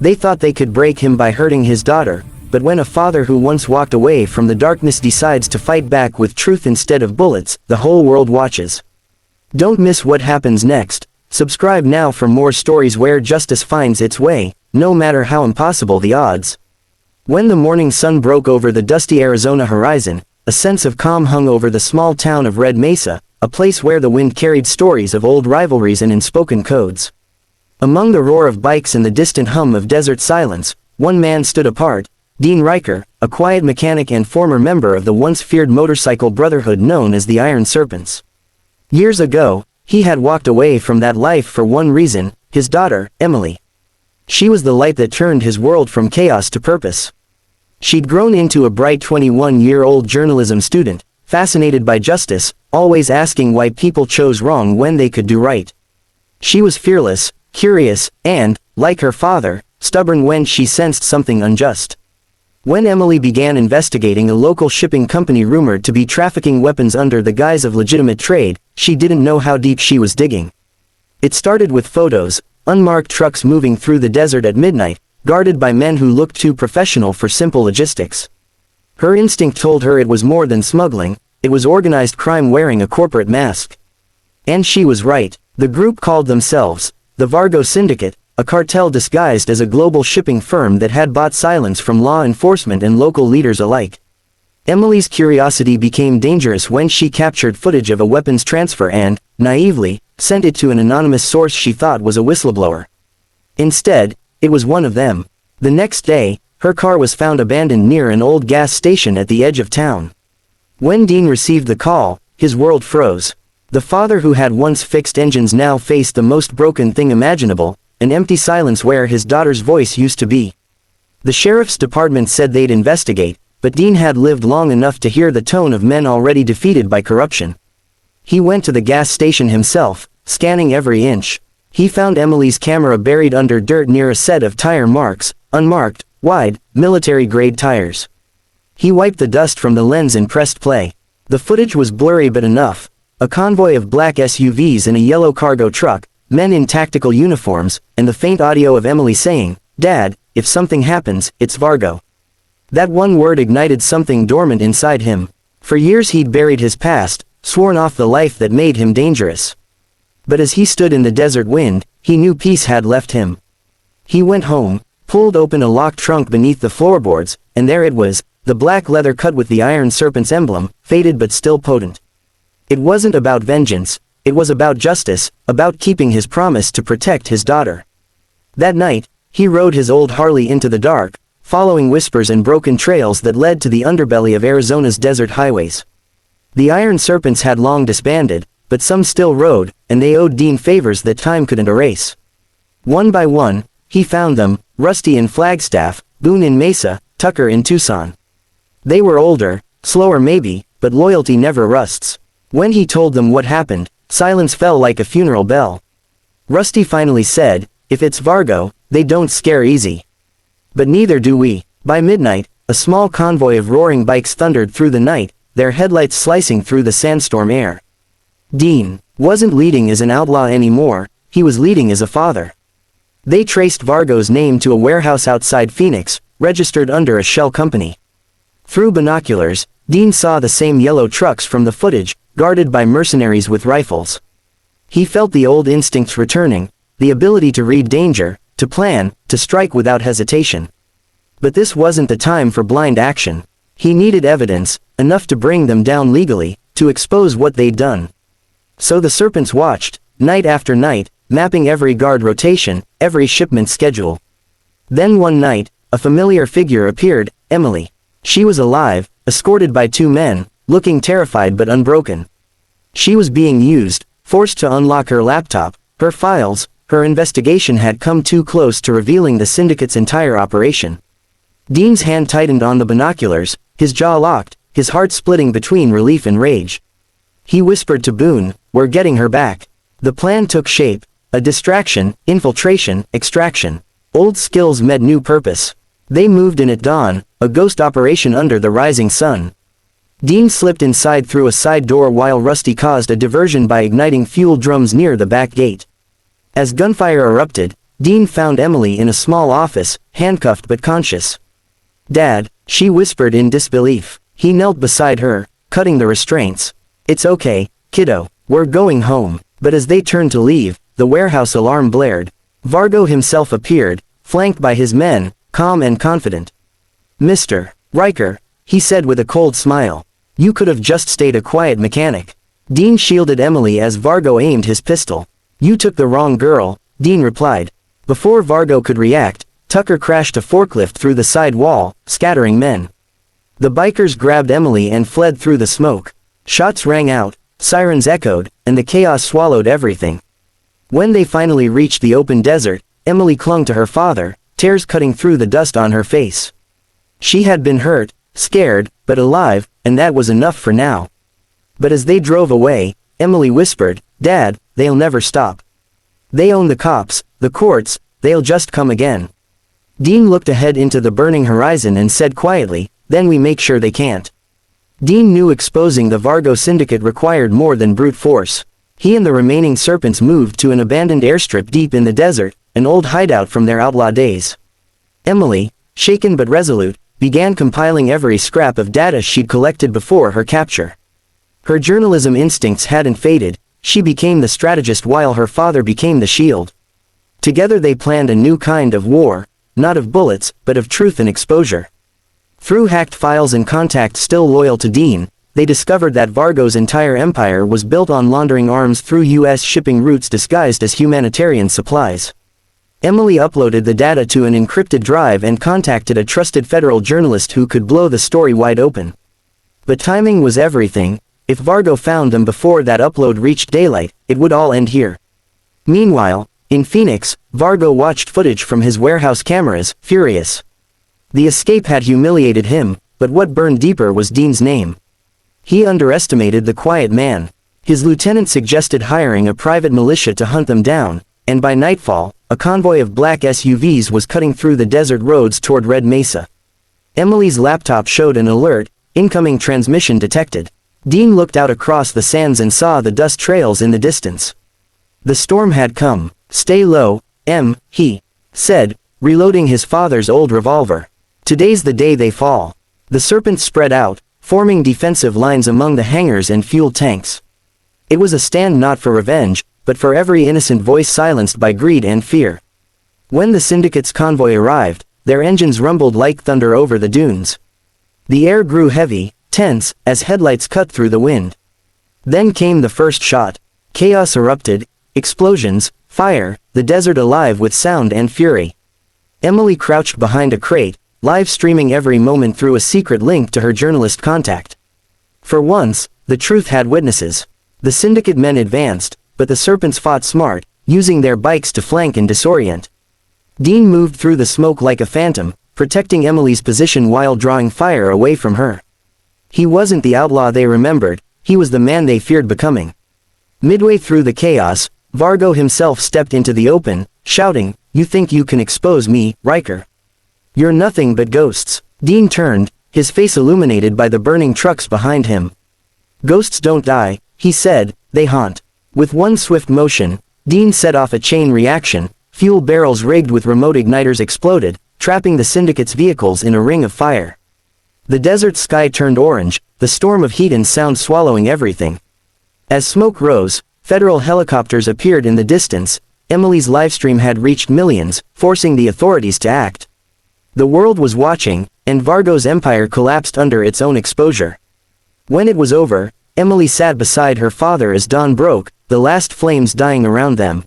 They thought they could break him by hurting his daughter, but when a father who once walked away from the darkness decides to fight back with truth instead of bullets, the whole world watches. Don't miss what happens next. Subscribe now for more stories where justice finds its way, no matter how impossible the odds. When the morning sun broke over the dusty Arizona horizon, a sense of calm hung over the small town of Red Mesa, a place where the wind carried stories of old rivalries and unspoken codes. Among the roar of bikes and the distant hum of desert silence, one man stood apart, Dean Riker, a quiet mechanic and former member of the once feared motorcycle brotherhood known as the Iron Serpents. Years ago, he had walked away from that life for one reason, his daughter, Emily. She was the light that turned his world from chaos to purpose. She'd grown into a bright 21-year-old journalism student, fascinated by justice, always asking why people chose wrong when they could do right. She was fearless, curious, and, like her father, stubborn when she sensed something unjust. When Emily began investigating a local shipping company rumored to be trafficking weapons under the guise of legitimate trade, she didn't know how deep she was digging. It started with photos, unmarked trucks moving through the desert at midnight, guarded by men who looked too professional for simple logistics. Her instinct told her it was more than smuggling, it was organized crime wearing a corporate mask. And she was right. The group called themselves the Vargo Syndicate, a cartel disguised as a global shipping firm that had bought silence from law enforcement and local leaders alike. Emily's curiosity became dangerous when she captured footage of a weapons transfer and, naively, sent it to an anonymous source she thought was a whistleblower. Instead, it was one of them. The next day, her car was found abandoned near an old gas station at the edge of town. When Dean received the call, his world froze. The father who had once fixed engines now faced the most broken thing imaginable, an empty silence where his daughter's voice used to be. The sheriff's department said they'd investigate, but Dean had lived long enough to hear the tone of men already defeated by corruption. He went to the gas station himself, scanning every inch. He found Emily's camera buried under dirt near a set of tire marks, unmarked, wide, military-grade tires. He wiped the dust from the lens and pressed play. The footage was blurry but enough. A convoy of black SUVs and a yellow cargo truck, men in tactical uniforms, and the faint audio of Emily saying, "Dad, if something happens, it's Vargo." That one word ignited something dormant inside him. For years he'd buried his past, sworn off the life that made him dangerous. But as he stood in the desert wind, he knew peace had left him. He went home, pulled open a locked trunk beneath the floorboards, and there it was, the black leather cut with the Iron Serpent's emblem, faded but still potent. It wasn't about vengeance, it was about justice, about keeping his promise to protect his daughter. That night, he rode his old Harley into the dark, following whispers and broken trails that led to the underbelly of Arizona's desert highways. The Iron Serpents had long disbanded, but some still rode, and they owed Dean favors that time couldn't erase. One by one, he found them, Rusty in Flagstaff, Boone in Mesa, Tucker in Tucson. They were older, slower maybe, but loyalty never rusts. When he told them what happened, silence fell like a funeral bell. Rusty finally said, "If it's Vargo, they don't scare easy. But neither do we." By midnight, a small convoy of roaring bikes thundered through the night, their headlights slicing through the sandstorm air. Dean wasn't leading as an outlaw anymore, he was leading as a father. They traced Vargo's name to a warehouse outside Phoenix, registered under a shell company. Through binoculars, Dean saw the same yellow trucks from the footage, guarded by mercenaries with rifles. He felt the old instincts returning, the ability to read danger, to plan, to strike without hesitation. But this wasn't the time for blind action. He needed evidence, enough to bring them down legally, to expose what they'd done. So the Serpents watched, night after night, mapping every guard rotation, every shipment schedule. Then one night, a familiar figure appeared, Emily. She was alive, escorted by two men, looking terrified but unbroken. She was being used, forced to unlock her laptop, her files. Her investigation had come too close to revealing the syndicate's entire operation. Dean's hand tightened on the binoculars, his jaw locked, his heart splitting between relief and rage. He whispered to Boone, "We're getting her back." The plan took shape, a distraction, infiltration, extraction. Old skills met new purpose. They moved in at dawn, a ghost operation under the rising sun. Dean slipped inside through a side door while Rusty caused a diversion by igniting fuel drums near the back gate. As gunfire erupted, Dean found Emily in a small office, handcuffed but conscious. "Dad," she whispered in disbelief. He knelt beside her, cutting the restraints. "It's okay, kiddo, we're going home." But as they turned to leave, the warehouse alarm blared. Vargo himself appeared, flanked by his men, calm and confident. "Mr. Riker," he said with a cold smile. "You could have just stayed a quiet mechanic." Dean shielded Emily as Vargo aimed his pistol. "You took the wrong girl," Dean replied. Before Vargo could react, Tucker crashed a forklift through the side wall, scattering men. The bikers grabbed Emily and fled through the smoke. Shots rang out, sirens echoed, and the chaos swallowed everything. When they finally reached the open desert, Emily clung to her father, tears cutting through the dust on her face. She had been hurt, scared, but alive, and that was enough for now. But as they drove away, Emily whispered, "Dad, they'll never stop. They own the cops, the courts, they'll just come again." Dean looked ahead into the burning horizon and said quietly, "Then we make sure they can't." Dean knew exposing the Vargo syndicate required more than brute force. He and the remaining serpents moved to an abandoned airstrip deep in the desert, an old hideout from their outlaw days. Emily, shaken but resolute, began compiling every scrap of data she'd collected before her capture. Her journalism instincts hadn't faded, she became the strategist while her father became the shield. Together they planned a new kind of war, not of bullets, but of truth and exposure. Through hacked files and contacts still loyal to Dean, they discovered that Vargo's entire empire was built on laundering arms through U.S. shipping routes disguised as humanitarian supplies. Emily uploaded the data to an encrypted drive and contacted a trusted federal journalist who could blow the story wide open. But timing was everything. If Vargo found them before that upload reached daylight, it would all end here. Meanwhile, in Phoenix, Vargo watched footage from his warehouse cameras, furious. The escape had humiliated him, but what burned deeper was Dean's name. He underestimated the quiet man. His lieutenant suggested hiring a private militia to hunt them down, and by nightfall, a convoy of black SUVs was cutting through the desert roads toward Red Mesa. Emily's laptop showed an alert, incoming transmission detected. Dean looked out across the sands and saw the dust trails in the distance. The storm had come. "Stay low, he said, reloading his father's old revolver. "Today's the day they fall." The serpents spread out, forming defensive lines among the hangars and fuel tanks. It was a stand not for revenge, but for every innocent voice silenced by greed and fear. When the syndicate's convoy arrived, their engines rumbled like thunder over the dunes. The air grew heavy, tense, as headlights cut through the wind. Then came the first shot. Chaos erupted, explosions, fire, the desert alive with sound and fury. Emily crouched behind a crate, live streaming every moment through a secret link to her journalist contact. For once, the truth had witnesses. The syndicate men advanced, but the serpents fought smart, using their bikes to flank and disorient. Dean moved through the smoke like a phantom, protecting Emily's position while drawing fire away from her. He wasn't the outlaw they remembered, he was the man they feared becoming. Midway through the chaos, Vargo himself stepped into the open, shouting, "You think you can expose me, Riker? You're nothing but ghosts." Dean turned, his face illuminated by the burning trucks behind him. "Ghosts don't die," he said, "they haunt." With one swift motion, Dean set off a chain reaction. Fuel barrels rigged with remote igniters exploded, trapping the syndicate's vehicles in a ring of fire. The desert sky turned orange, the storm of heat and sound swallowing everything. As smoke rose, federal helicopters appeared in the distance. Emily's livestream had reached millions, forcing the authorities to act. The world was watching, and Vargo's empire collapsed under its own exposure. When it was over, Emily sat beside her father as dawn broke, the last flames dying around them.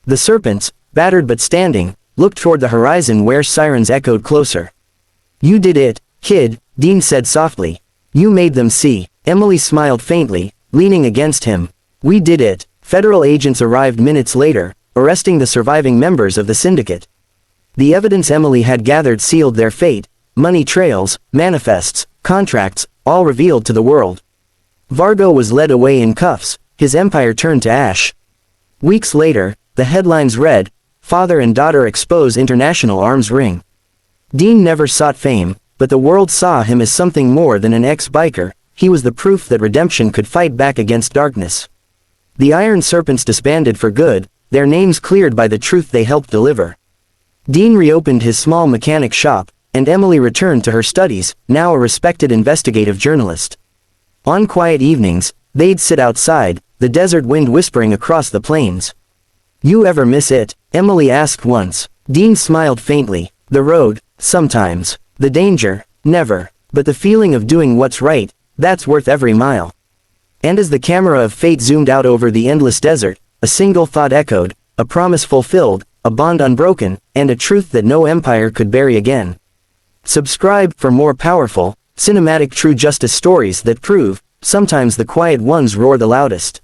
The serpents, battered but standing, looked toward the horizon where sirens echoed closer. "You did it, kid," Dean said softly. "You made them see." Emily smiled faintly, leaning against him. "We did it." Federal agents arrived minutes later, arresting the surviving members of the syndicate. The evidence Emily had gathered sealed their fate: money trails, manifests, contracts, all revealed to the world. Vargo was led away in cuffs, his empire turned to ash. Weeks later, the headlines read, "Father and daughter expose international arms ring." Dean never sought fame, but the world saw him as something more than an ex-biker. He was the proof that redemption could fight back against darkness. The Iron Serpents disbanded for good, their names cleared by the truth they helped deliver. Dean reopened his small mechanic shop, and Emily returned to her studies, now a respected investigative journalist. On quiet evenings, they'd sit outside, the desert wind whispering across the plains. "You ever miss it?" Emily asked once. Dean smiled faintly. "The road, sometimes. The danger, never. But the feeling of doing what's right, that's worth every mile." And as the camera of fate zoomed out over the endless desert, a single thought echoed, a promise fulfilled, a bond unbroken, and a truth that no empire could bury again. Subscribe for more powerful, cinematic true justice stories that prove, sometimes the quiet ones roar the loudest.